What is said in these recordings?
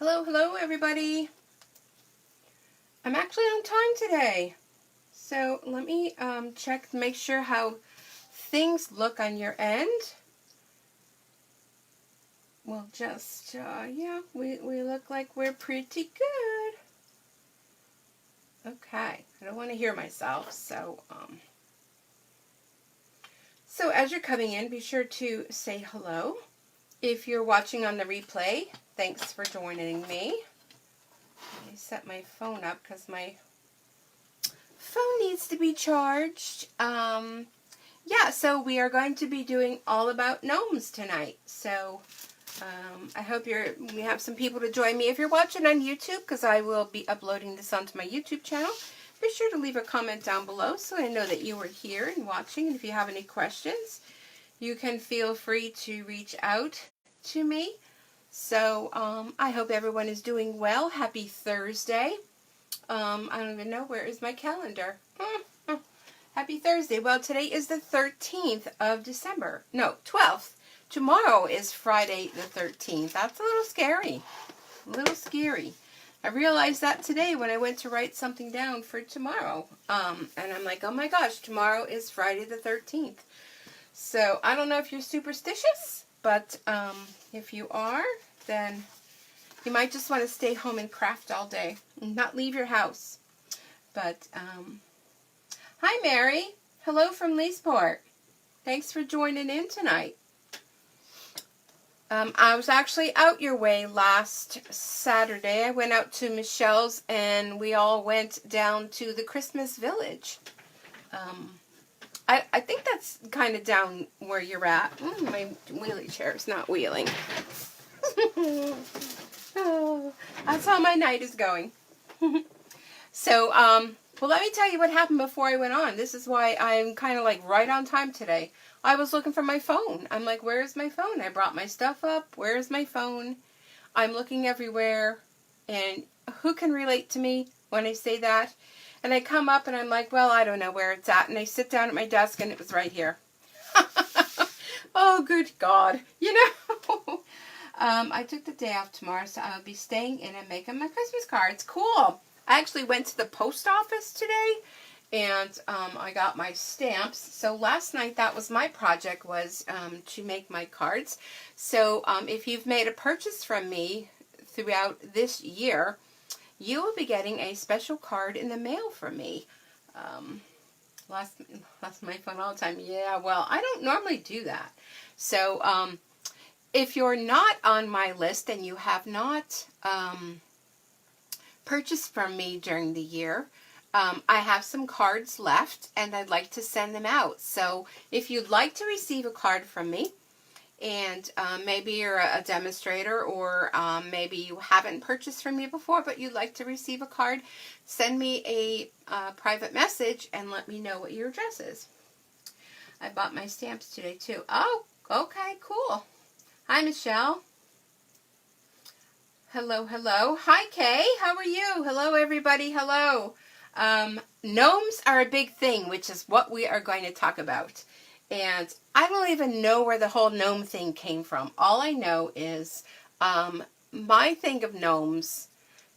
Hello everybody. I'm actually on time today. So let me check to make sure how things look on your end. We'll just, yeah, we look like we're pretty good. Okay, I don't want to hear myself, so as you're coming in, be sure to say hello. If you're watching on the replay, thanks for joining me. Let me set my phone up because my phone needs to be charged. Yeah, so we are going to be doing all about gnomes tonight. So I hope we have some people to join me. If you're watching on YouTube, because I will be uploading this onto my YouTube channel, be sure to leave a comment down below so I know that you were here and watching. And if you have any questions, you can feel free to reach out to me. So I hope everyone is doing well. Happy Thursday. I don't even know, where is my calendar? Happy Thursday. Well, today is the 13th of December. No, 12th. Tomorrow is Friday the 13th. That's a little scary. A little scary. I realized that today when I went to write something down for tomorrow. And I'm like, oh my gosh, tomorrow is Friday the 13th. So I don't know if you're superstitious, but if you are, then you might just want to stay home and craft all day and not leave your house. But, hi Mary. Hello from Leesport. Thanks for joining in tonight. I was actually out your way last Saturday. I went out to Michelle's and we all went down to the Christmas Village. I think that's kind of down where you're at. My wheelie chair is not wheeling. Oh, that's how my night is going. So, well, let me tell you what happened before I went on. This is why I'm kind of like right on time today. I was looking for my phone. I'm like, where's my phone? I brought my stuff up. Where's my phone? I'm looking everywhere. And who can relate to me when I say that? And I come up and I'm like, well, I don't know where it's at. And I sit down at my desk and it was right here. Oh, good God. You know, I took the day off tomorrow, so I'll be staying in and making my Christmas cards. Cool. I actually went to the post office today, and I got my stamps. So last night, that was my project, was to make my cards. So if you've made a purchase from me throughout this year, you will be getting a special card in the mail from me. Lost my phone all the time. Yeah, well, I don't normally do that. So if you're not on my list and you have not purchased from me during the year, I have some cards left and I'd like to send them out. So if you'd like to receive a card from me, and maybe you're a demonstrator, or maybe you haven't purchased from me before but you'd like to receive a card, send me a private message and let me know what your address is. I bought my stamps today too. Oh, okay, cool. Hi, Michelle. Hello, hello. Hi, Kay. How are you? Hello, everybody. Hello. Gnomes are a big thing, which is what we are going to talk about. And I don't even know where the whole gnome thing came from. All I know is my thing of gnomes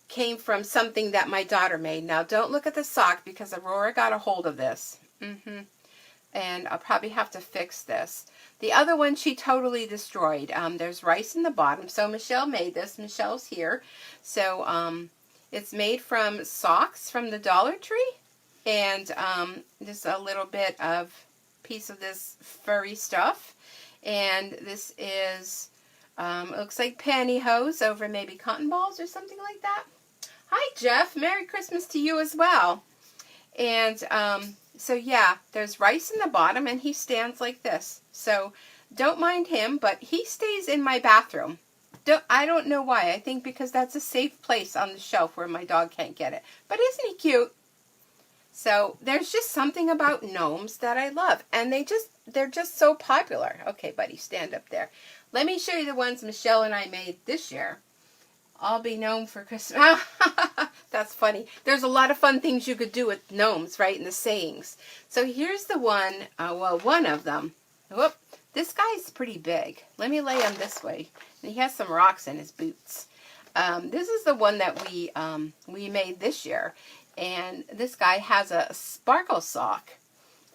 came from something that my daughter made. Now, don't look at the sock because Aurora got a hold of this. And I'll probably have to fix this. The other one she totally destroyed. There's rice in the bottom. So Michelle made this. Michelle's here. So it's made from socks from the Dollar Tree. And just a little bit of piece of this furry stuff. And this is, it looks like pantyhose over maybe cotton balls or something like that. Hi, Jeff. Merry Christmas to you as well. And so yeah, there's rice in the bottom and he stands like this. So don't mind him, but he stays in my bathroom. I don't know why. I think because that's a safe place on the shelf where my dog can't get it. But isn't he cute? So there's just something about gnomes that I love. And they're just so popular. Okay, buddy, stand up there. Let me show you the ones Michelle and I made this year. I'll be gnome for Christmas. That's funny. There's a lot of fun things you could do with gnomes, right, in the sayings. So here's the one, well, one of them. Whoop. This guy's pretty big. Let me lay him this way. And he has some rocks in his boots. This is the one that we made this year. And this guy has a sparkle sock.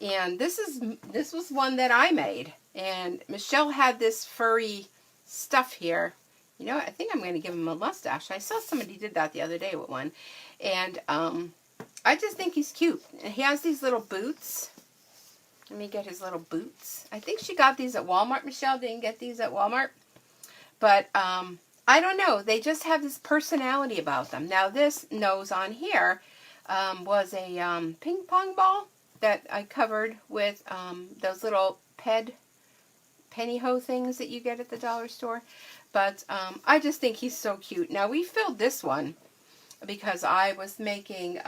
And this was one that I made. And Michelle had this furry stuff here. You know what? I think I'm going to give him a mustache. I saw somebody did that the other day with one. And I just think he's cute. And he has these little boots. Let me get his little boots. I think she got these at Walmart. Michelle didn't get these at Walmart. But I don't know. They just have this personality about them. Now this nose on here was a ping pong ball that I covered with those little pennyho things that you get at the dollar store. But I just think he's so cute. Now we filled this one because I was making...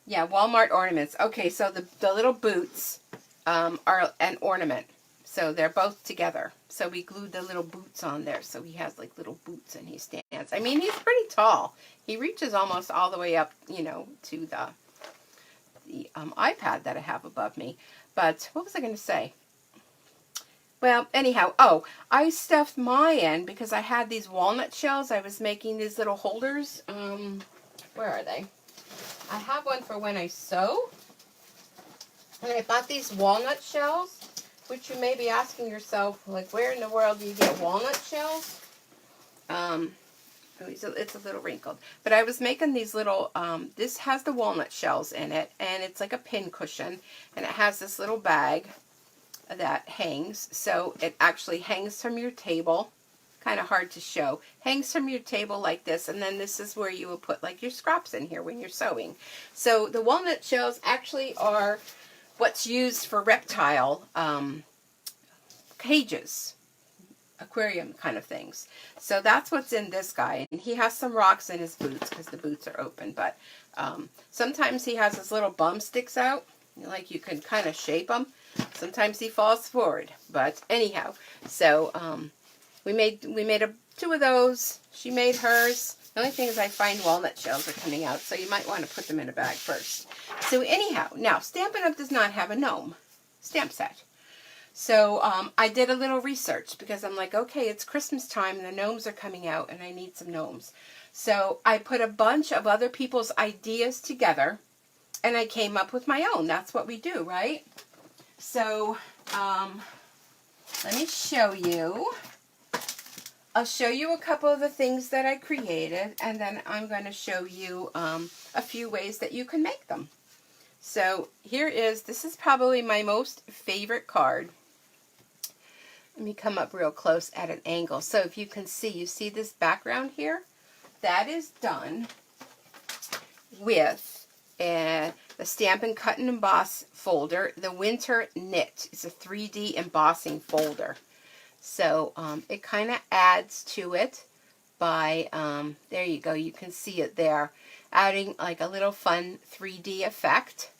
yeah, Walmart ornaments. Okay, so the little boots are an ornament. So they're both together. So we glued the little boots on there. So he has like little boots and he stands. I mean, he's pretty tall. He reaches almost all the way up, you know, to the iPad that I have above me. But what was I going to say? Well, anyhow, oh, I stuffed my end because I had these walnut shells. I was making these little holders. Where are they? I have one for when I sew. And I bought these walnut shells, which you may be asking yourself, like, where in the world do you get walnut shells? It's a little wrinkled. But I was making these little, this has the walnut shells in it, and it's like a pin cushion, and it has this little bag that hangs. So it actually hangs from your table. Kind of hard to show. Hangs from your table like this, and then this is where you will put like your scraps in here when you're sewing. So the walnut shells actually are what's used for reptile cages, aquarium kind of things. So that's what's in this guy. And he has some rocks in his boots because the boots are open, but sometimes he has his little bum sticks out, like you can kind of shape them. Sometimes he falls forward, but anyhow, so we made two of those. She made hers. The only thing is I find walnut shells are coming out, so you might want to put them in a bag first. So anyhow, now Stampin' Up! Does not have a gnome stamp set. So I did a little research because I'm like, okay, it's Christmas time and the gnomes are coming out and I need some gnomes. So I put a bunch of other people's ideas together and I came up with my own. That's what we do, right? So let me show you. I'll show you a couple of the things that I created, and then I'm going to show you a few ways that you can make them. So this is probably my most favorite card. Let me come up real close at an angle. So if you can see, you see this background here? That is done with the Stampin' Cut and Emboss folder, the Winter Knit. It's a 3D embossing folder. So it kind of adds to it by, there you go, you can see it there, adding like a little fun 3D effect.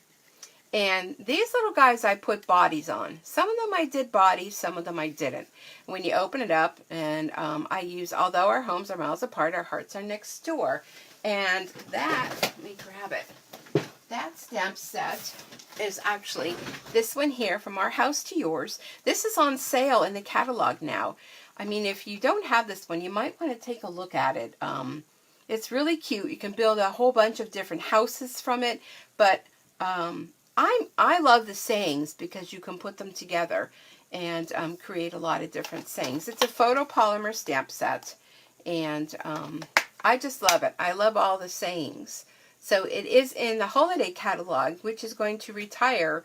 And these little guys I put bodies on. Some of them I did bodies, some of them I didn't. When you open it up, and I use, although our homes are miles apart, our hearts are next door. And that, let me grab it. That stamp set is actually this one here, From Our House to Yours. This is on sale in the catalog now. I mean, if you don't have this one, you might want to take a look at it. It's really cute. You can build a whole bunch of different houses from it. But I love the sayings because you can put them together and create a lot of different sayings. It's a photopolymer stamp set. And I just love it. I love all the sayings. So it is in the holiday catalog, which is going to retire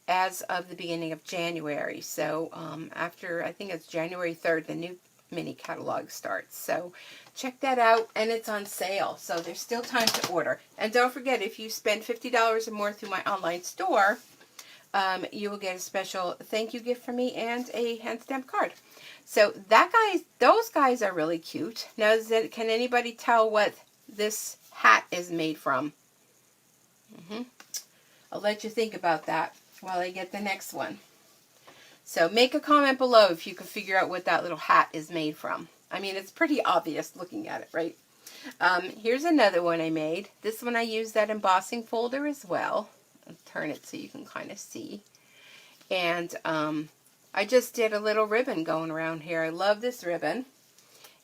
as of the beginning of January. So after, I think it's January 3rd, the new mini catalog starts. So check that out, and it's on sale. So there's still time to order. And don't forget, if you spend $50 or more through my online store, you will get a special thank you gift from me and a hand stamped card. So those guys are really cute. Now, can anybody tell what this hat is made from? I'll let you think about that while I get the next one. So make a comment below if you can figure out what that little hat is made from. I mean, it's pretty obvious looking at it, right? Here's another one I made. This one I used that embossing folder as well. I'll turn it so you can kind of see. And I just did a little ribbon going around here. I love this ribbon.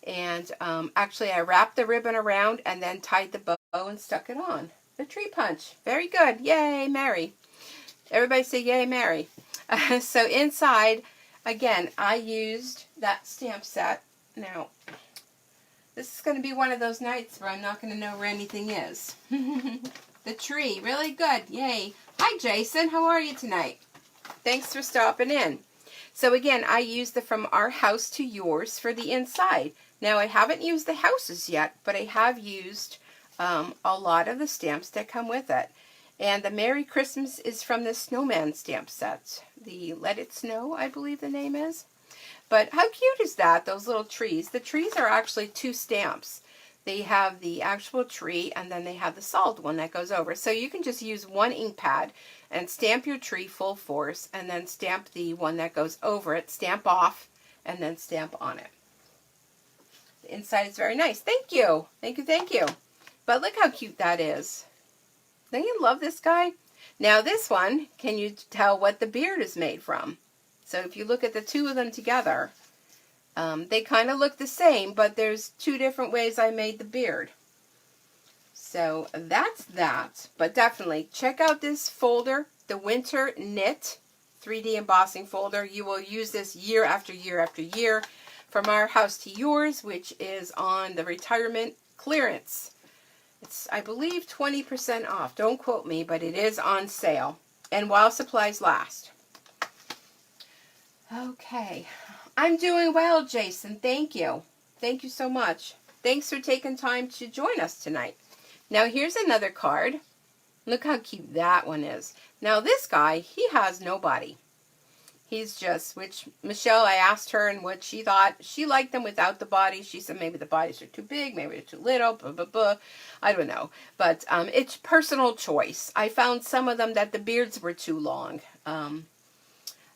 And actually I wrapped the ribbon around and then tied the bow and stuck it on. The tree punch. Very good. Yay, Mary. Everybody say yay, Mary. So inside, again, I used that stamp set. Now, this is going to be one of those nights where I'm not going to know where anything is. The tree. Really good. Yay. Hi, Jason. How are you tonight? Thanks for stopping in. So again, I used the From Our House to Yours for the inside. Now, I haven't used the houses yet, but I have used a lot of the stamps that come with it. And the Merry Christmas is from the Snowman stamp set. The Let It Snow, I believe the name is. But how cute is that, those little trees? The trees are actually 2 stamps. They have the actual tree, and then they have the solid one that goes over. So you can just use one ink pad and stamp your tree full force, and then stamp the one that goes over it, stamp off, and then stamp on it. The inside is very nice. Thank you. Thank you, thank you. But look how cute that is. Don't you love this guy? Now this one, can you tell what the beard is made from? So if you look at the 2 of them together, they kind of look the same, but there's 2 different ways I made the beard. So that's that. But definitely check out this folder, the Winter Knit 3D embossing folder. You will use this year after year after year. From Our House to Yours, which is on the retirement clearance. It's, I believe, 20% off. Don't quote me, but it is on sale. And while supplies last. Okay. I'm doing well, Jason. Thank you. Thank you so much. Thanks for taking time to join us tonight. Now, here's another card. Look how cute that one is. Now, this guy, he has no body. He's just, which Michelle, I asked her and what she thought. She liked them without the body. She said maybe the bodies are too big, maybe they're too little, blah, blah, blah. I don't know. But it's personal choice. I found some of them that the beards were too long.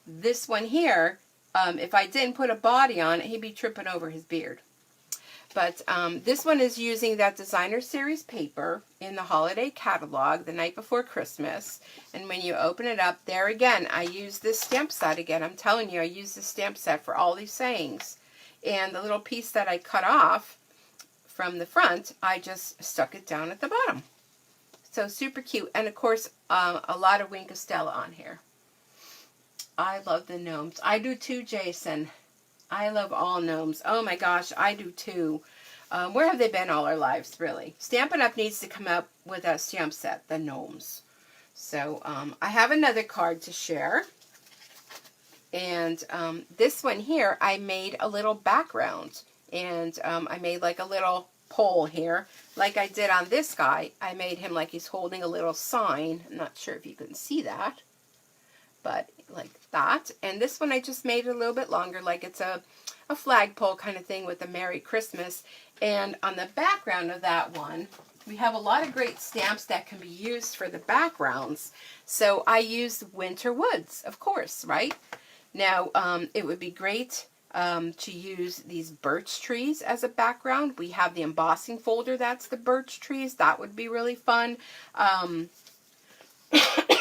This one here, if I didn't put a body on it, he'd be tripping over his beard. But this one is using that designer series paper in the holiday catalog the night before Christmas. And when you open it up, there again, I use this stamp set again. I'm telling you, I use this stamp set for all these sayings. And the little piece that I cut off from the front, I just stuck it down at the bottom. So super cute. And of course, a lot of Wink of Stella on here. I love the gnomes. I do too, Jason. I love all gnomes. Oh my gosh, I do too. Where have they been all our lives, really? Stampin' Up! Needs to come up with a stamp set, the gnomes. So I have another card to share. And this one here, I made a little background. And I made like a little pole here. Like I did on this guy. I made him like he's holding a little sign. I'm not sure if you can see that. But like that. And this one I just made it a little bit longer, like it's a flagpole kind of thing with a Merry Christmas. And on the background of that one, we have a lot of great stamps that can be used for the backgrounds. So I used Winter Woods, of course, right? Now, it would be great to use these birch trees as a background. We have the embossing folder, that's the birch trees. That would be really fun.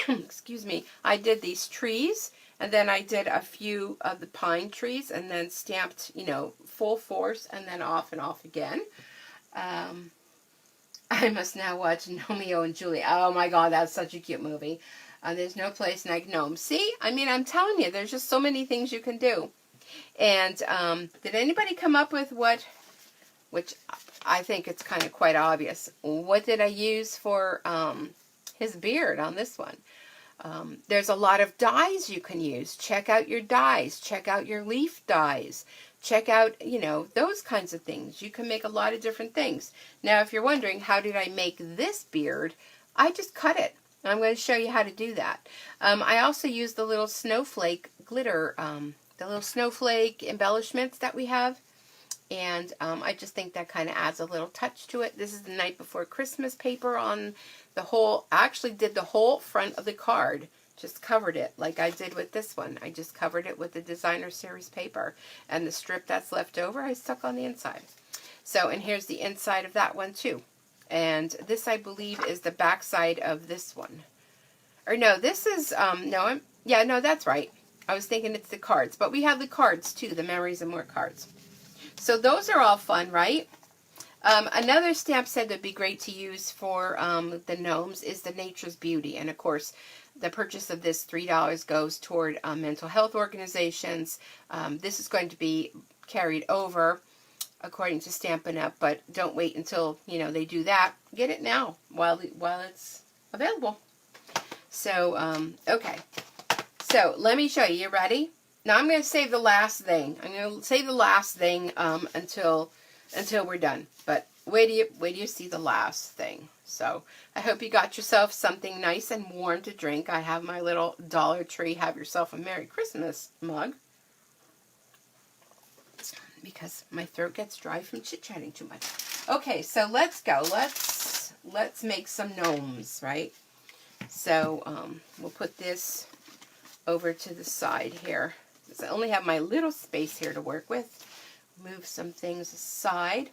Excuse me, I did these trees, and then I did a few of the pine trees, and then stamped, you know, full force, and then off and off again. I must now watch Romeo and Juliet. Oh my God, that's such a cute movie. There's no place like Gnome. See, I mean, I'm telling you, there's just so many things you can do. And did anybody come up with what, which I think it's kind of quite obvious, what did I use for his beard on this one? There's a lot of dies you can use. Check out your dies. Check out your leaf dies. Check out, you know, those kinds of things. You can make a lot of different things. Now, if you're wondering, how did I make this beard? I just cut it. I'm going to show you how to do that. I also used the little snowflake glitter, the little snowflake embellishments that we have. And I just think that kind of adds a little touch to it. This is the night before Christmas paper on the whole, I actually did the whole front of the card. Just covered it like I did with this one. I just covered it with the designer series paper. And the strip that's left over, I stuck on the inside. So, and here's the inside of that one too. And this, I believe, is the back side of this one. Or no, this is, no, that's right. I was thinking it's the cards. But we have the cards too, the Memories and More cards. So those are all fun, right? Another stamp set that'd be great to use for the gnomes is the Nature's Beauty. And of course, the purchase of this $3 goes toward mental health organizations. This is going to be carried over according to Stampin' Up, but don't wait until, you know, they do that. Get it now while it's available. So, okay. So, let me show you. You ready? Now, I'm going to save the last thing. I'm going to save the last thing until we're done. But wait till you see the last thing. So, I hope you got yourself something nice and warm to drink. I have my little Dollar Tree Have Yourself a Merry Christmas mug, because my throat gets dry from chit-chatting too much. Okay, so let's go. Let's make some gnomes, right? So we'll put this over to the side here, because I only have my little space here to work with. Move some things aside.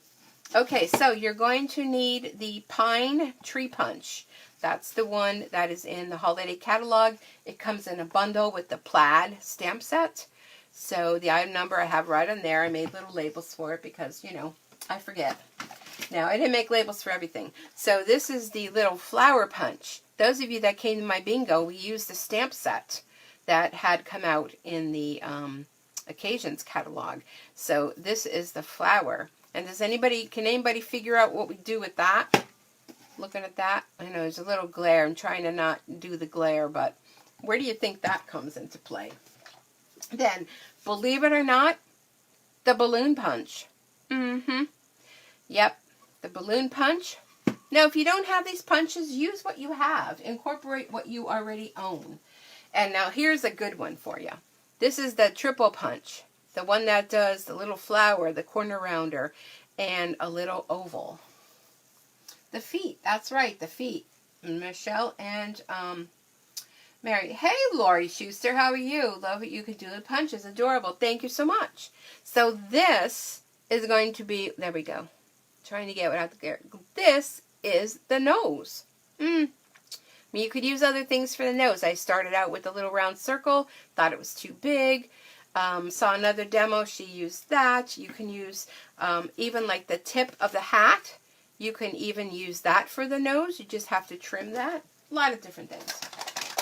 Okay, so you're going to need the Pine Tree Punch. That's the one that is in the holiday catalog. It comes in a bundle with the plaid stamp set. So the item number I have right on there. I made little labels for it because, you know, I forget. Now, I didn't make labels for everything. So this is the little flower punch. Those of you that came to my bingo, we used the stamp set that had come out in the Occasions catalog. So this is the flower. And can anybody figure out what we do with that? Looking at that, I know there's a little glare. I'm trying to not do the glare, but where do you think that comes into play? Then, believe it or not, the balloon punch. Yep, the balloon punch. Now, if you don't have these punches, use what you have. Incorporate what you already own. And now, here's a good one for you. This is the triple punch. The one that does the little flower, the corner rounder, and a little oval. The feet, that's right, the feet. Michelle and Mary. Hey, Lori Schuster, how are you? Love what you can do with punches. Adorable. Thank you so much. So this is going to be, there we go. Trying to get without the glare. This is the nose. I mean, you could use other things for the nose. I started out with a little round circle. Thought it was too big. Saw another demo. She used that. You can use even like the tip of the hat. You can even use that for the nose. You just have to trim that. A lot of different things.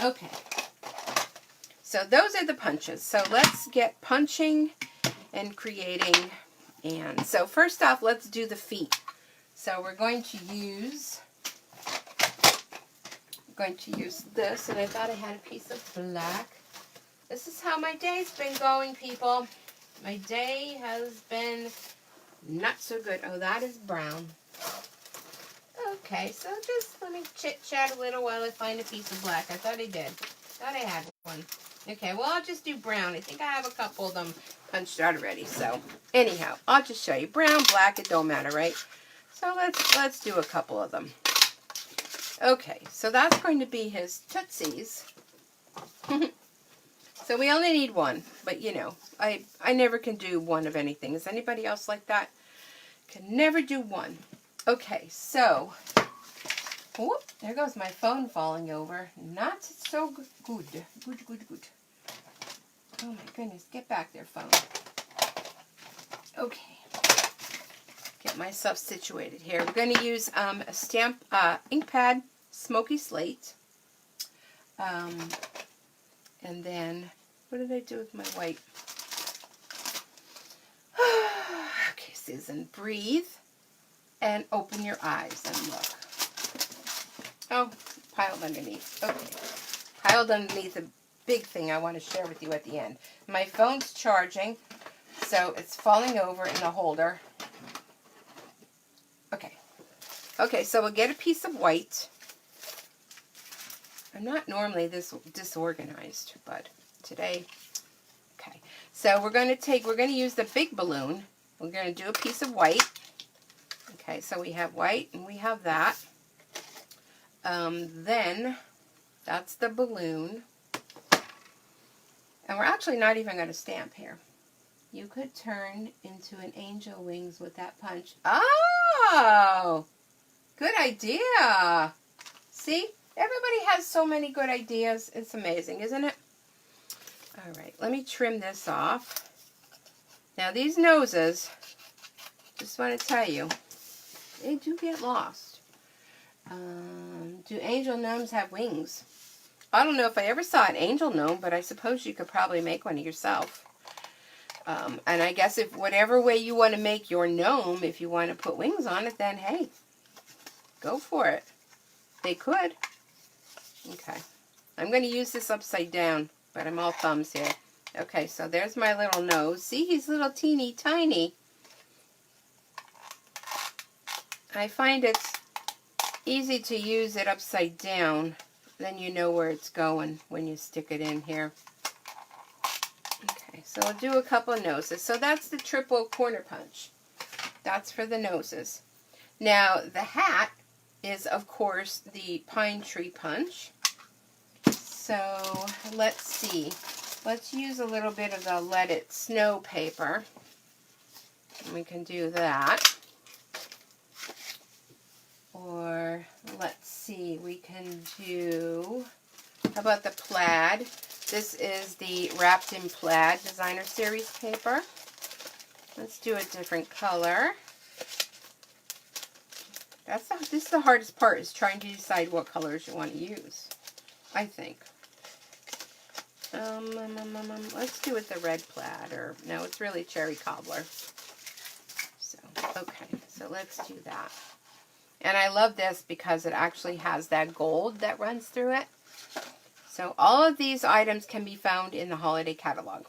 Okay, so those are the punches. So let's get punching and creating. And so first off, let's do the feet. So we're going to use this, and I thought I had a piece of black. This is how my day's been going, people. My day has been not so good. Oh, that is brown. Okay, so just let me chit-chat a little while I find a piece of black. I thought I did. Thought I had one. Okay, well, I'll just do brown. I think I have a couple of them punched out already. So, anyhow, I'll just show you. Brown, black, it don't matter, right? So, let's do a couple of them. Okay, so that's going to be his Tootsies. So, we only need one. But, you know, I never can do one of anything. Is anybody else like that? Can never do one. Okay, so, whoop, there goes my phone falling over. Not so good. Good. Oh my goodness, get back there, phone. Okay, get myself situated here. We're going to use a stamp, ink pad, Smoky Slate. And then, what did I do with my white? Okay, Susan, breathe. And open your eyes and look. Oh, piled underneath. Okay. Piled underneath a big thing I want to share with you at the end. My phone's charging, so it's falling over in the holder. Okay. Okay, so we'll get a piece of white. I'm not normally this disorganized, but today, okay. So we're going to use the big balloon. We're going to do a piece of white. Okay, so we have white and we have that. Then that's the balloon. And we're actually not even going to stamp here. You could turn into an angel wings with that punch. Oh, good idea. See, everybody has so many good ideas. It's amazing, isn't it? All right, let me trim this off. Now these noses, Just want to tell you, they do get lost. Do angel gnomes have wings? I don't know if I ever saw an angel gnome, but I suppose you could probably make one yourself. And I guess if whatever way you want to make your gnome, if you want to put wings on it, then hey, go for it. They could. Okay. I'm going to use this upside down, but I'm all thumbs here. Okay, so there's my little nose. See, he's little teeny tiny. I find it's easy to use it upside down. Then you know where it's going when you stick it in here. Okay, so I'll do a couple of noses. So that's the triple corner punch. That's for the noses. Now, the hat is, of course, the pine tree punch. So, let's see. Let's use a little bit of the Let It Snow paper. We can do that. Or, let's see, we can do, how about the plaid? This is the Wrapped in Plaid Designer Series paper. Let's do a different color. This is the hardest part, is trying to decide what colors you want to use, I think. Let's do it the red plaid, or no, it's really cherry cobbler. So, okay, so let's do that. And I love this because it actually has that gold that runs through it. So all of these items can be found in the holiday catalog.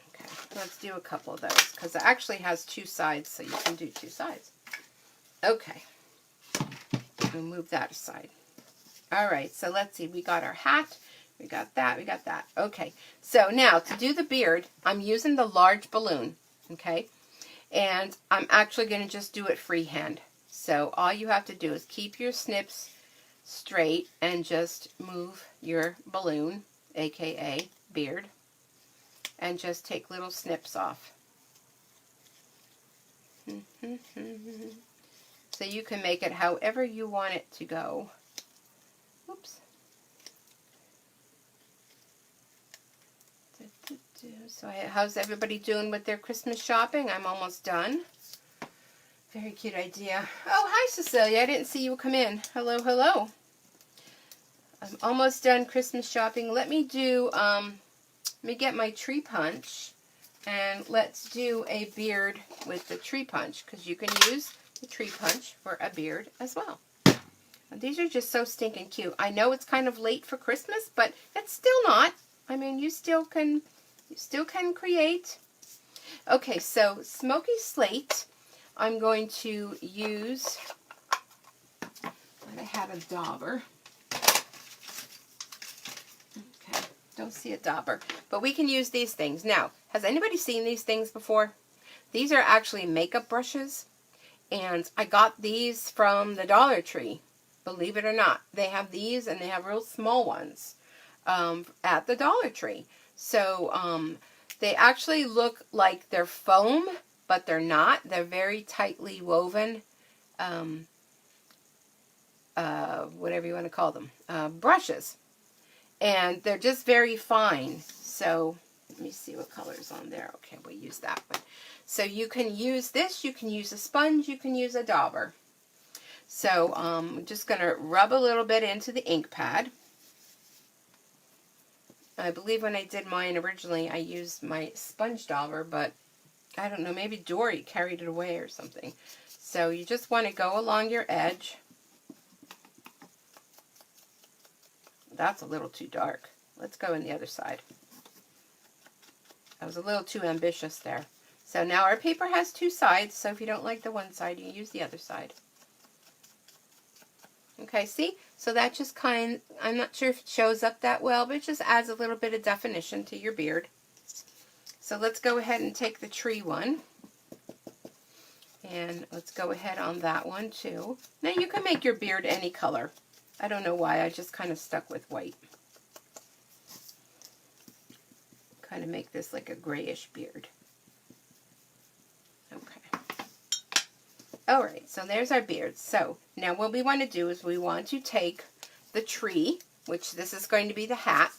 Okay, let's do a couple of those because it actually has two sides, so you can do two sides. Okay, we'll move that aside. All right, so let's see. We got our hat. We got that. We got that. Okay, so now to do the beard, I'm using the large balloon, okay? And I'm actually going to just do it freehand. So all you have to do is keep your snips straight and just move your balloon, aka beard, and just take little snips off. So you can make it however you want it to go. Oops. So how's everybody doing with their Christmas shopping? I'm almost done. Very cute idea. Oh, hi, Cecilia. I didn't see you come in. Hello, hello. I'm almost done Christmas shopping. Let me do, let me get my tree punch, and let's do a beard with the tree punch, because you can use the tree punch for a beard as well. And these are just so stinking cute. I know it's kind of late for Christmas, but it's still not. I mean, you still can create. Okay, so Smoky Slate, I'm going to use, I had a dauber. Okay, don't see a dauber, but we can use these things. Now, has anybody seen these things before? These are actually makeup brushes, and I got these from the Dollar Tree. Believe it or not, they have these, and they have real small ones at the Dollar Tree. So they actually look like they're foam, but they're not. They're very tightly woven, whatever you want to call them, brushes. And they're just very fine. So let me see what color's on there. Okay, we'll use that one. So you can use this, you can use a sponge, you can use a dauber. So I'm just going to rub a little bit into the ink pad. I believe when I did mine originally, I used my sponge dauber, but I don't know, maybe Dory carried it away or something. So you just want to go along your edge. That's a little too dark. Let's go on the other side. I was a little too ambitious there. So now our paper has two sides, so if you don't like the one side, you use the other side. Okay, see? So that just I'm not sure if it shows up that well, but it just adds a little bit of definition to your beard. So let's go ahead and take the tree one. And let's go ahead on that one too. Now you can make your beard any color. I don't know why, I just kind of stuck with white. Kind of make this like a grayish beard. Okay. Alright, so there's our beard. So, now what we want to do is we want to take the tree, which this is going to be the hat,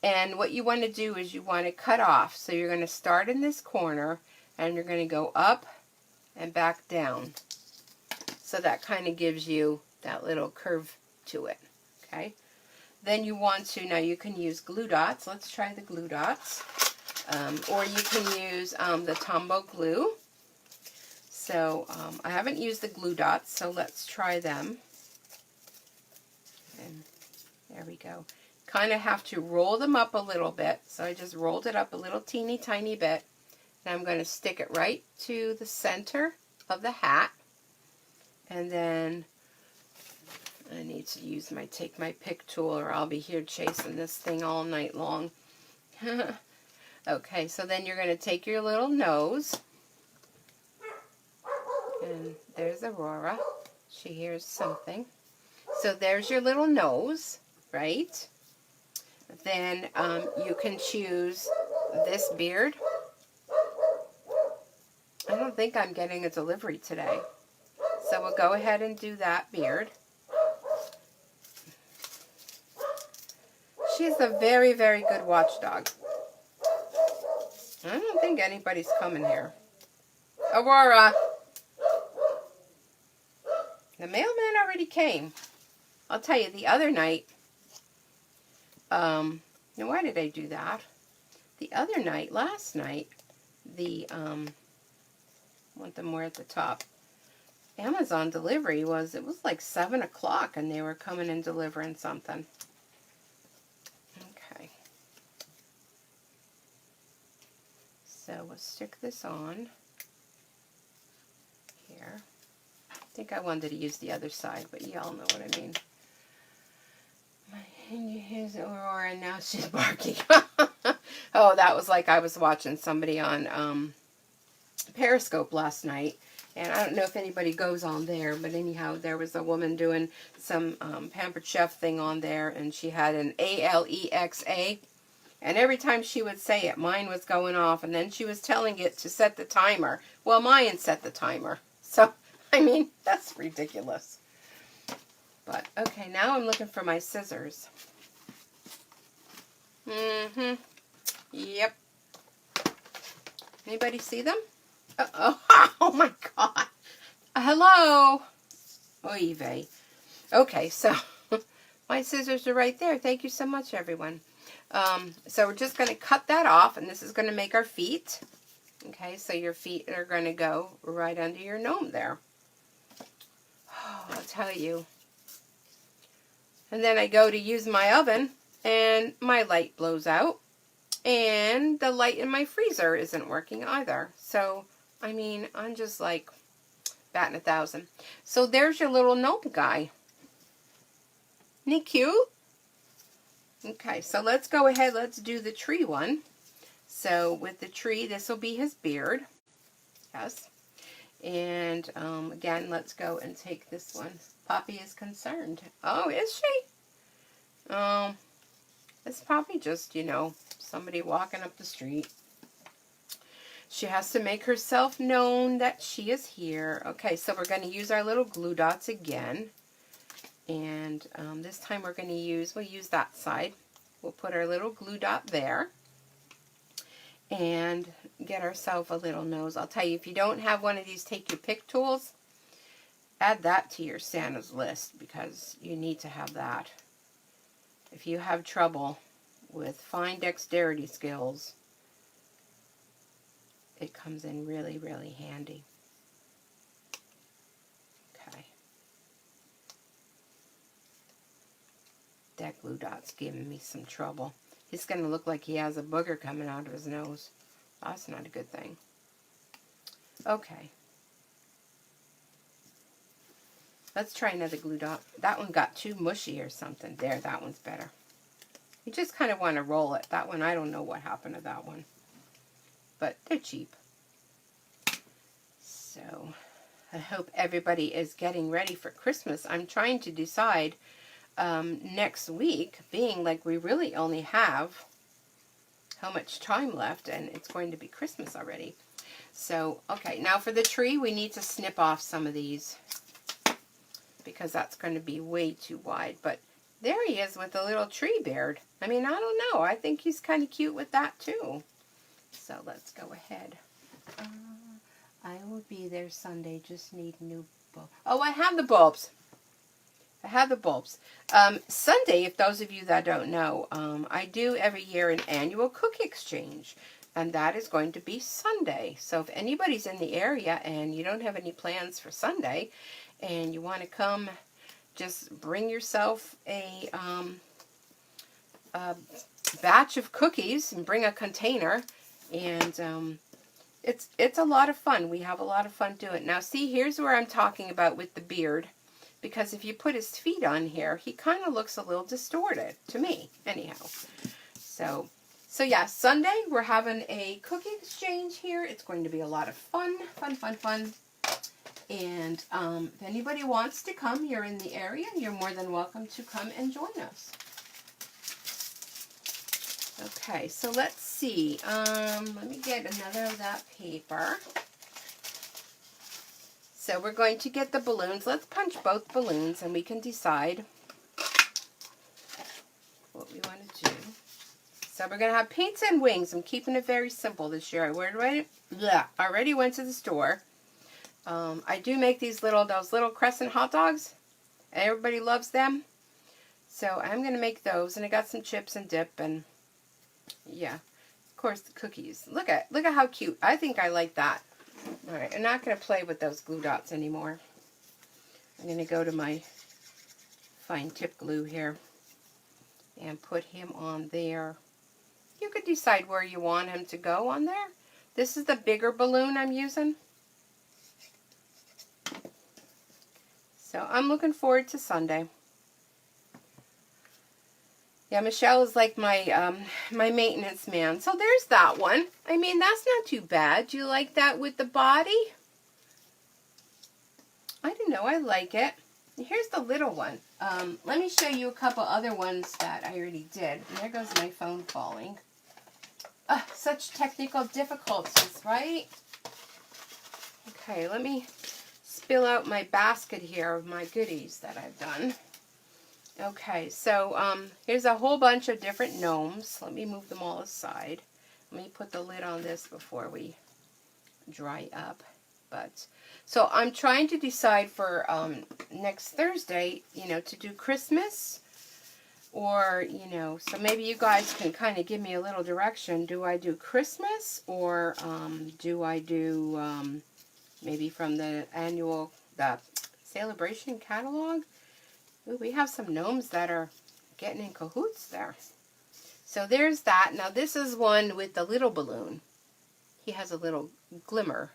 and what you want to do is you want to cut off. So you're going to start in this corner and you're going to go up and back down. So that kind of gives you that little curve to it, okay? Then you want to, now you can use glue dots. Let's try the glue dots. Or you can use the Tombow glue. So I haven't used the glue dots, so let's try them. And there we go. Kind of have to roll them up a little bit. So I just rolled it up a little teeny tiny bit. And I'm going to stick it right to the center of the hat. And then I need to use take my pick tool, or I'll be here chasing this thing all night long. Okay, so then you're going to take your little nose. And there's Aurora. She hears something. So there's your little nose, right? Then you can choose this beard. I don't think I'm getting a delivery today. So we'll go ahead and do that beard. She's a very, very good watchdog. I don't think anybody's coming here. Aurora! The mailman already came. I'll tell you, the other night, now why did I do that? The other night, last night, I want them more at the top. Amazon delivery it was like 7 o'clock and they were coming and delivering something. Okay. So we'll stick this on here. I think I wanted to use the other side, but y'all know what I mean. Here's Aurora, and now she's barking. Oh, that was like I was watching somebody on Periscope last night. And I don't know if anybody goes on there, but anyhow, there was a woman doing some Pampered Chef thing on there, and she had an Alexa. And every time she would say it, mine was going off, and then she was telling it to set the timer. Well, mine set the timer. So, I mean, that's ridiculous. But, okay, now I'm looking for my scissors. Yep. Anybody see them? Uh-oh. Oh, my God. Hello. Oy vey. Okay, so my scissors are right there. Thank you so much, everyone. So we're just going to cut that off, and this is going to make our feet. Okay, so your feet are going to go right under your gnome there. Oh, I'll tell you. And then I go to use my oven, and my light blows out. And the light in my freezer isn't working either. So, I mean, I'm just like batting 1,000. So there's your little gnome guy. Isn't he cute? Okay, so let's go ahead. Let's do the tree one. So with the tree, this will be his beard. Yes. And again, let's go and take this one. Poppy is concerned. Oh, is she? It's probably just, you know, somebody walking up the street. She has to make herself known that she is here. Okay, so we're going to use our little glue dots again. And this time we're going to we'll use that side. We'll put our little glue dot there. And get ourselves a little nose. I'll tell you, if you don't have one of these take your pick tools, add that to your Santa's list because you need to have that. If you have trouble with fine dexterity skills, it comes in really, really handy. Okay. That glue dot's giving me some trouble. He's going to look like he has a booger coming out of his nose. That's not a good thing. Okay. Let's try another glue dot. That one got too mushy or something. There, that one's better. You just kind of want to roll it. That one, I don't know what happened to that one. But they're cheap. So, I hope everybody is getting ready for Christmas. I'm trying to decide next week, being like we really only have how much time left, and it's going to be Christmas already. So, okay, now for the tree, we need to snip off some of these because that's going to be way too wide. But there he is with a little tree beard. I mean, I don't know. I think he's kind of cute with that too. So let's go ahead. be there Sunday. Just need new bulbs. Oh, I have the bulbs. I have the bulbs. Sunday, if those of you that don't know, I do every year an annual cookie exchange. And that is going to be Sunday. So if anybody's in the area and you don't have any plans for Sunday and you want to come, just bring yourself a batch of cookies and bring a container. And it's a lot of fun. We have a lot of fun doing it. Now see, here's where I'm talking about with the beard. Because if you put his feet on here, he kind of looks a little distorted to me, anyhow. So yeah, Sunday we're having a cookie exchange here. It's going to be a lot of fun. And if anybody wants to come, you're in the area, you're more than welcome to come and join us. Okay, so let's see. Let me get another of that paper. So we're going to get the balloons. Let's punch both balloons and we can decide what we want to do. So we're going to have paints and wings. I'm keeping it very simple this year. I already went to the store. I do make those little crescent hot dogs. Everybody loves them. So I'm going to make those. And I got some chips and dip and yeah, of course the cookies. Look at how cute. I think I like that. Alright, I'm not going to play with those glue dots anymore. I'm going to go to my fine tip glue here and put him on there. You could decide where you want him to go on there. This is the bigger balloon I'm using. So I'm looking forward to Sunday. Yeah, Michelle is like my my maintenance man. So there's that one. I mean, that's not too bad. Do you like that with the body? I don't know. I like it. Here's the little one. Let me show you a couple other ones that I already did. And there goes my phone falling. Such technical difficulties, right? Okay, let me spill out my basket here of my goodies that I've done. Okay, so here's a whole bunch of different gnomes. Let me move them all aside. Let me put the lid on this before we dry up. So I'm trying to decide for next Thursday, to do Christmas. Or, so maybe you guys can kind of give me a little direction. Do I do Christmas or do I do maybe from the celebration catalog? Ooh, we have some gnomes that are getting in cahoots there. So there's that. Now this is one with the little balloon. He has a little glimmer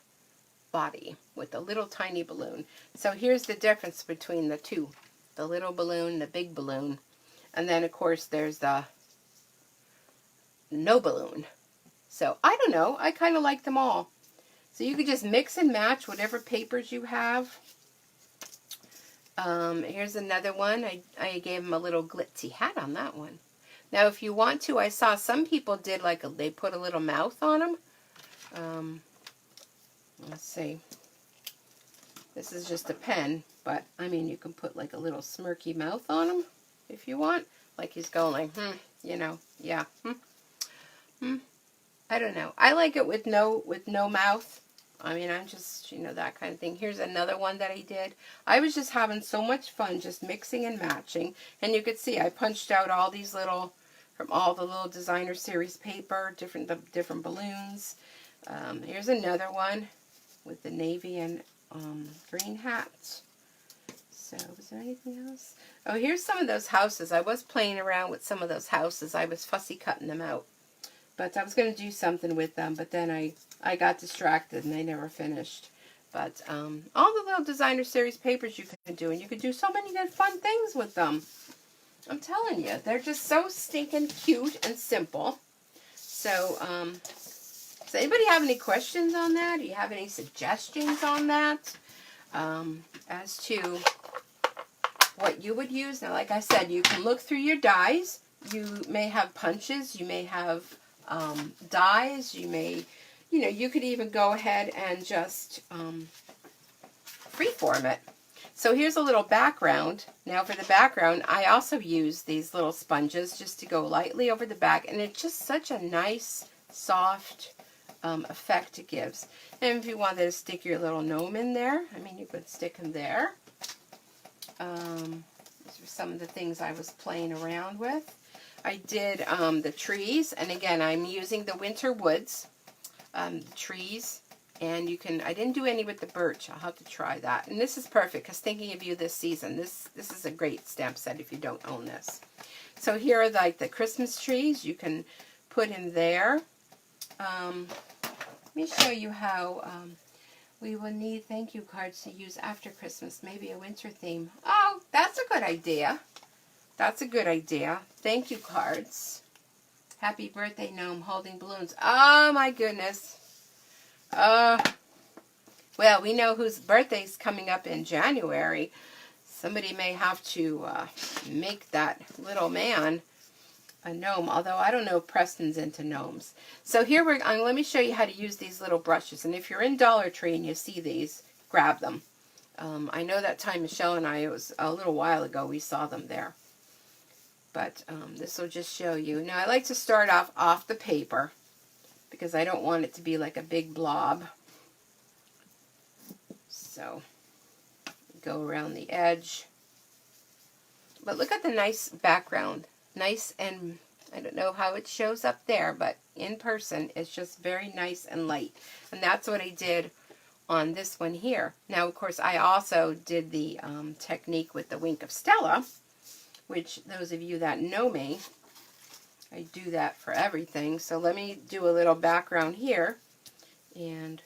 body with a little tiny balloon. So here's the difference between the two. The little balloon, the big balloon. And then of course there's the no balloon. So I don't know. I kind of like them all. So you could just mix and match whatever papers you have. Here's another one. I gave him a little glitzy hat on that one. Now, if you want to, I saw some people did they put a little mouth on him. Let's see. This is just a pen, but I mean, you can put like a little smirky mouth on him if you want. Like he's going like, yeah. I don't know. I like it with no mouth. I mean, I'm just, that kind of thing. Here's another one that I did. I was just having so much fun just mixing and matching. And you could see I punched out all these from all the little designer series paper, different balloons. Here's another one with the navy and green hat. So, was there anything else? Oh, here's some of those houses. I was playing around with some of those houses. I was fussy cutting them out. But I was going to do something with them, but then I got distracted and I never finished. But all the little designer series papers you can do, and you can do so many good fun things with them. I'm telling you, they're just so stinking cute and simple. So, does anybody have any questions on that? Do you have any suggestions on that? As to what you would use? Now, like I said, you can look through your dies. You may have punches. You may have dies. You may, you could even go ahead and just freeform it. So here's a little background. Now for the background, I also use these little sponges just to go lightly over the back, and it's just such a nice, soft effect it gives. And if you wanted to stick your little gnome in there, I mean, you could stick him there. These are some of the things I was playing around with. I did the trees, and again, I'm using the winter woods trees, and you can, I didn't do any with the birch. I'll have to try that. And this is perfect, because thinking of you this season, this is a great stamp set if you don't own this. So here are like the Christmas trees you can put in there. Let me show you how we will need thank you cards to use after Christmas, maybe a winter theme. Oh, that's a good idea. That's a good idea. Thank you cards. Happy birthday, Gnome, holding balloons. Oh, my goodness. Well, we know whose birthday's coming up in January. Somebody may have to make that little man a gnome, although I don't know if Preston's into gnomes. So here let me show you how to use these little brushes. And if you're in Dollar Tree and you see these, grab them. I know that time Michelle and I, it was a little while ago, we saw them there. But this will just show you. Now I like to start off the paper because I don't want it to be like a big blob. So go around the edge. But look at the nice background. Nice, and I don't know how it shows up there, but in person it's just very nice and light. And that's what I did on this one here. Now, of course, I also did the technique with the Wink of Stella, which those of you that know me, I do that for everything. So let me do a little background here and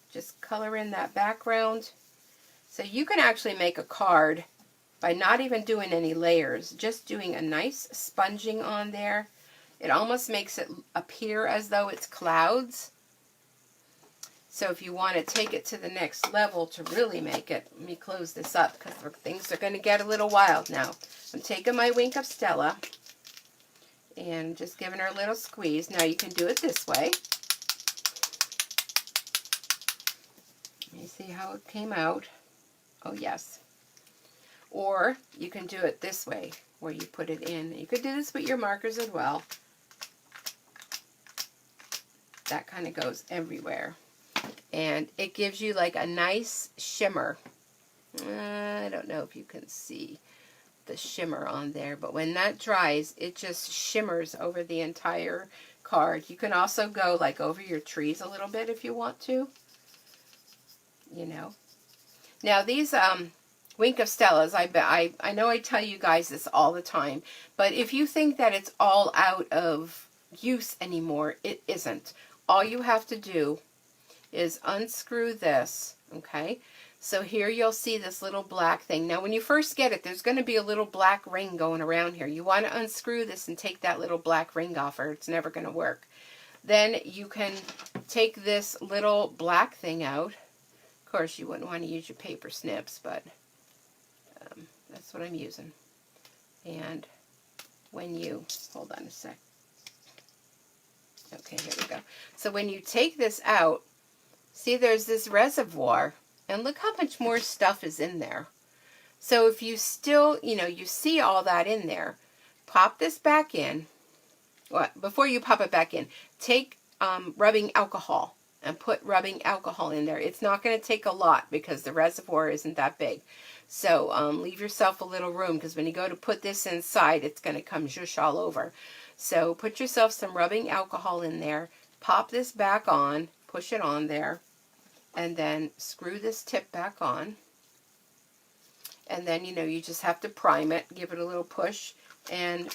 just color in that background. So you can actually make a card by not even doing any layers, just doing a nice sponging on there. It almost makes it appear as though it's clouds. So if you want to take it to the next level to really make it, let me close this up because things are going to get a little wild now. I'm taking my Wink of Stella and just giving her a little squeeze. Now you can do it this way. Let me see how it came out. Oh, yes. Or you can do it this way, where you put it in. You could do this with your markers as well. That kind of goes everywhere. And it gives you like a nice shimmer. I don't know if you can see the shimmer on there, but when that dries, it just shimmers over the entire card. You can also go like over your trees a little bit if you want to. You know. Now these Wink of Stellas, I know I tell you guys this all the time, but if you think that it's all out of use anymore, it isn't. All you have to do is unscrew this, okay? So here you'll see this little black thing. Now when you first get it, there's going to be a little black ring going around here. You want to unscrew this and take that little black ring off, or it's never going to work. Then you can take this little black thing out. Of course, you wouldn't want to use your paper snips, but that's what I'm using. And when you, hold on a sec. Okay, here we go. So when you take this out, see there's this reservoir, and look how much more stuff is in there. So if you still, you see all that in there, pop this back in. Well, before you pop it back in, take rubbing alcohol and put rubbing alcohol in there. It's not going to take a lot because the reservoir isn't that big. So leave yourself a little room, because when you go to put this inside, it's going to come zhoosh all over. So put yourself some rubbing alcohol in there, pop this back on, push it on there, and then screw this tip back on. And then, you just have to prime it, give it a little push. And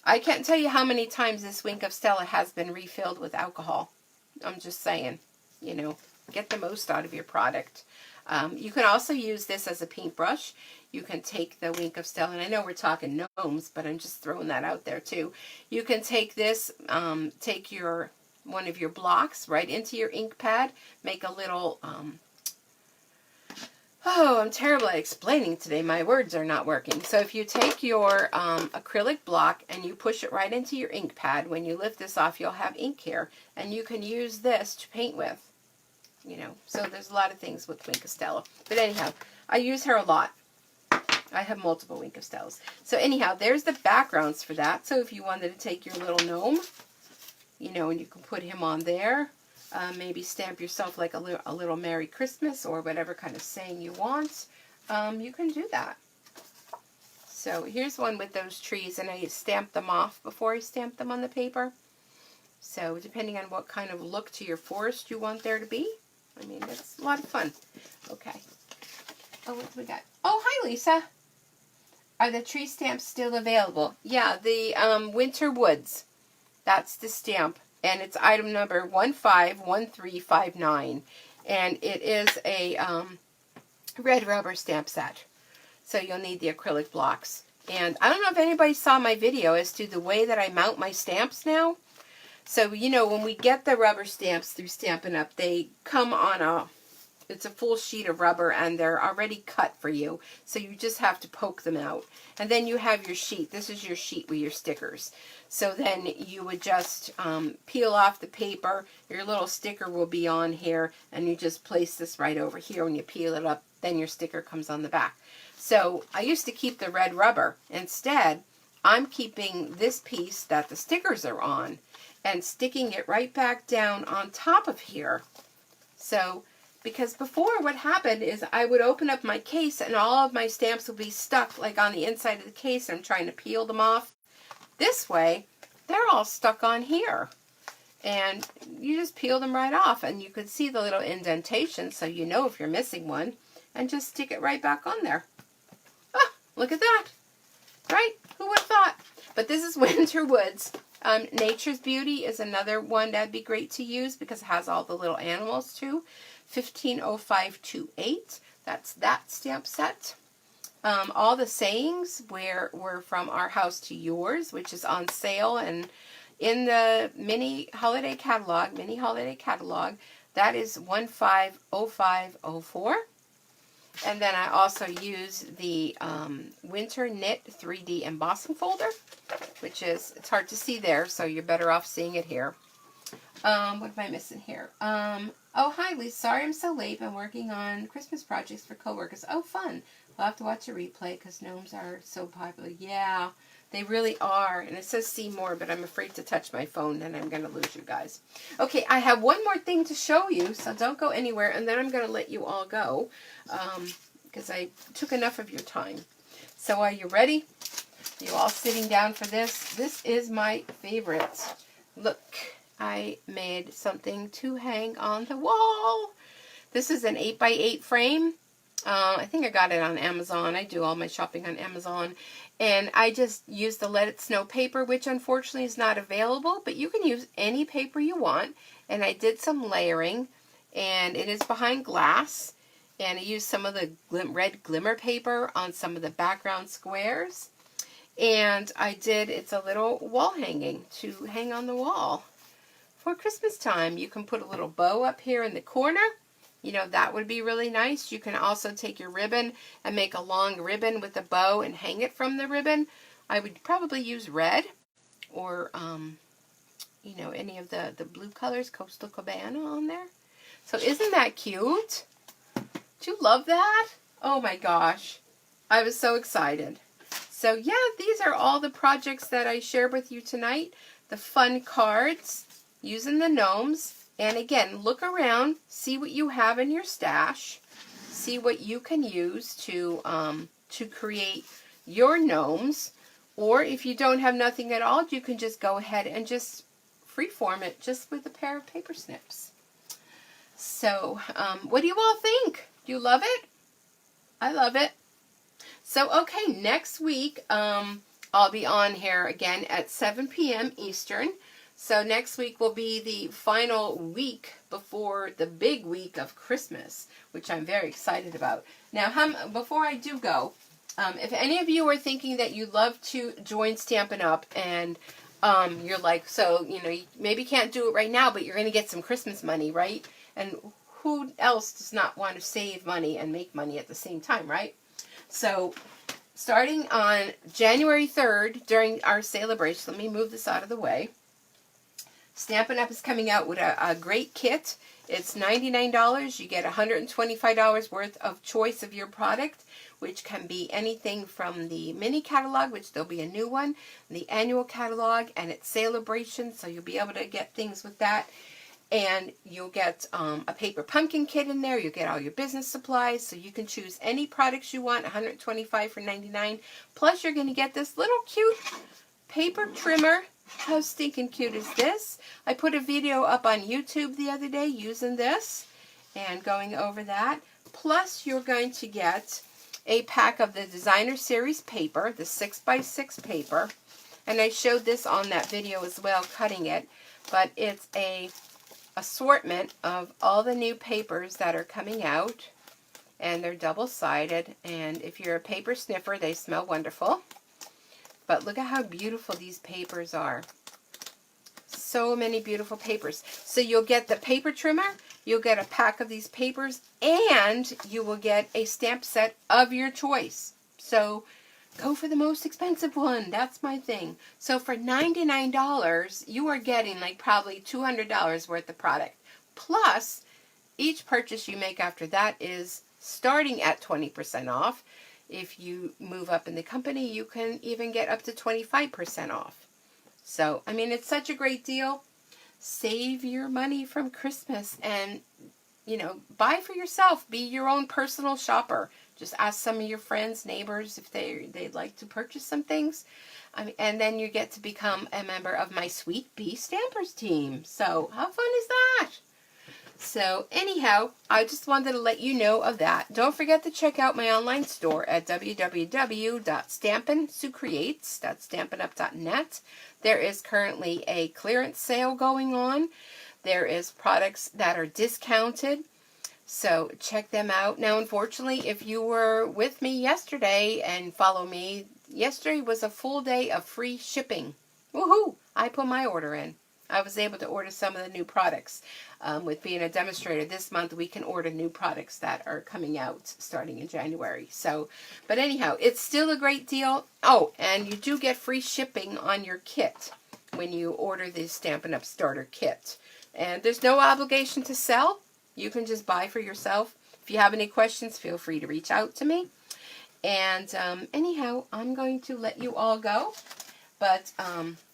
I can't tell you how many times this Wink of Stella has been refilled with alcohol. I'm just saying, get the most out of your product. You can also use this as a paintbrush. You can take the Wink of Stella, and I know we're talking gnomes, but I'm just throwing that out there too. You can take this, take one of your blocks right into your ink pad, make a little, oh, I'm terrible at explaining today. My words are not working. So if you take your acrylic block and you push it right into your ink pad, when you lift this off, you'll have ink here, and you can use this to paint with. So there's a lot of things with Wink of Stella. But anyhow, I use her a lot. I have multiple Wink of Stellas. So anyhow, there's the backgrounds for that. So if you wanted to take your little gnome you know, and you can put him on there. Maybe stamp yourself like a little Merry Christmas or whatever kind of saying you want. You can do that. So here's one with those trees, and I stamped them off before I stamped them on the paper. So depending on what kind of look to your forest you want there to be. I mean, it's a lot of fun. Okay. Oh, what do we got? Oh, hi, Lisa. Are the tree stamps still available? Yeah, the Winter Woods. That's the stamp. And it's item number 151359. And it is a red rubber stamp set. So you'll need the acrylic blocks. And I don't know if anybody saw my video as to the way that I mount my stamps now. So, you know, when we get the rubber stamps through Stampin' Up, they come on it's a full sheet of rubber and they're already cut for you. So you just have to poke them out. And then you have your sheet. This is your sheet with your stickers. So then you would just peel off the paper. Your little sticker will be on here. And you just place this right over here. When you peel it up, then your sticker comes on the back. So I used to keep the red rubber. Instead, I'm keeping this piece that the stickers are on and sticking it right back down on top of here. So, because before what happened is I would open up my case and all of my stamps would be stuck like on the inside of the case and I'm trying to peel them off. This way, they're all stuck on here. And you just peel them right off and you can see the little indentation so you know if you're missing one and just stick it right back on there. Ah, look at that. Right? Who would have thought? But this is Winter Woods. Nature's Beauty is another one that'd be great to use because it has all the little animals too. 150528. That's that stamp set. All the sayings were from Our House to Yours, which is on sale and in the mini holiday catalog, that is 150504. And then I also use the Winter Knit 3D embossing folder, which is, it's hard to see there, so you're better off seeing it here. What am I missing here? Oh, hi, Lisa. Sorry I'm so late. I'm working on Christmas projects for coworkers. Oh, fun. We'll have to watch a replay because gnomes are so popular. Yeah, they really are. And it says see more, but I'm afraid to touch my phone and I'm going to lose you guys. Okay, I have one more thing to show you, so don't go anywhere. And then I'm going to let you all go because I took enough of your time. So are you ready? You all sitting down for this? This is my favorite. Look, I made something to hang on the wall. This is an 8x8 frame. I think I got it on Amazon. I do all my shopping on Amazon. And I just used the Let It Snow paper, which unfortunately is not available, but you can use any paper you want. And I did some layering, and it is behind glass. And I used some of the red glimmer paper on some of the background squares. And it's a little wall hanging to hang on the wall. For Christmas time, you can put a little bow up here in the corner. You know, that would be really nice. You can also take your ribbon and make a long ribbon with a bow and hang it from the ribbon. I would probably use red or, you know, any of the blue colors, Coastal Cabana on there. So isn't that cute? Do you love that? Oh my gosh. I was so excited. So yeah, these are all the projects that I shared with you tonight. The fun cards using the gnomes. And again, look around, see what you have in your stash, see what you can use to create your gnomes. Or if you don't have nothing at all, you can just go ahead and just freeform it just with a pair of paper snips. So, what do you all think? Do you love it? I love it. So, okay, next week, I'll be on here again at 7 p.m. Eastern. So next week will be the final week before the big week of Christmas, which I'm very excited about. Now, before I do go, if any of you are thinking that you'd love to join Stampin' Up! And you're like, so, you know, you maybe can't do it right now, but you're going to get some Christmas money, right? And who else does not want to save money and make money at the same time, right? So starting on January 3rd during our celebration, let me move this out of the way. Stampin' Up! Is coming out with a great kit. It's $99. You get $125 worth of choice of your product, which can be anything from the mini catalog, which there'll be a new one, the annual catalog, and its celebration, so you'll be able to get things with that. And you'll get a paper pumpkin kit in there. You'll get all your business supplies, so you can choose any products you want, $125 for $99. Plus, you're going to get this little cute paper trimmer. How stinking cute is this? I put a video up on YouTube the other day using this and going over that. Plus, you're going to get a pack of the Designer Series paper, the 6x6 paper. And I showed this on that video as well, cutting it. But it's a assortment of all the new papers that are coming out. And they're double-sided. And if you're a paper sniffer, they smell wonderful. But look at how beautiful these papers are. So many beautiful papers. So you'll get the paper trimmer, you'll get a pack of these papers, and you will get a stamp set of your choice. So go for the most expensive one. That's my thing. So for $99, you are getting like probably $200 worth of product. Plus, each purchase you make after that is starting at 20% off. If you move up in the company, you can even get up to 25% off. So, I mean, it's such a great deal. Save your money from Christmas and, you know, buy for yourself. Be your own personal shopper. Just ask some of your friends, neighbors, if they'd like to purchase some things. And then you get to become a member of my Sweet Bee Stampers team. So, how fun is that? So anyhow, I just wanted to let you know of that. Don't forget to check out my online store at www.stampinsucreates.stampinup.net. There is currently a clearance sale going on. There is products that are discounted. So check them out. Now, unfortunately, if you were with me yesterday and follow me, yesterday was a full day of free shipping. Woohoo! I put my order in. I was able to order some of the new products. With being a demonstrator this month, we can order new products that are coming out starting in January. So, but anyhow, it's still a great deal. Oh, and you do get free shipping on your kit when you order the Stampin' Up! Starter Kit. And there's no obligation to sell. You can just buy for yourself. If you have any questions, feel free to reach out to me. And anyhow, I'm going to let you all go. But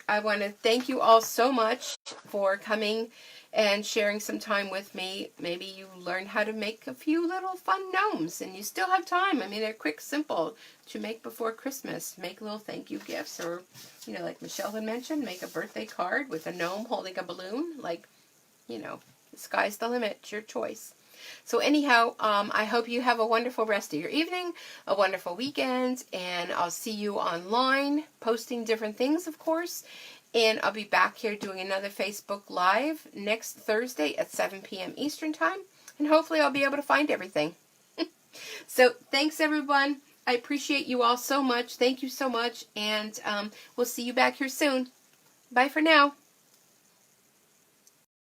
I want to thank you all so much for coming and sharing some time with me. Maybe you learned how to make a few little fun gnomes, and you still have time. I mean, they're quick, simple to make before Christmas. Make little thank you gifts, or, you know, like Michelle had mentioned, make a birthday card with a gnome holding a balloon. Like, you know, the sky's the limit. It's your choice. So anyhow, I hope you have a wonderful rest of your evening, a wonderful weekend, and I'll see you online, posting different things, of course. And I'll be back here doing another Facebook Live next Thursday at 7 p.m. Eastern Time. And hopefully I'll be able to find everything. So thanks, everyone. I appreciate you all so much. Thank you so much. And we'll see you back here soon. Bye for now.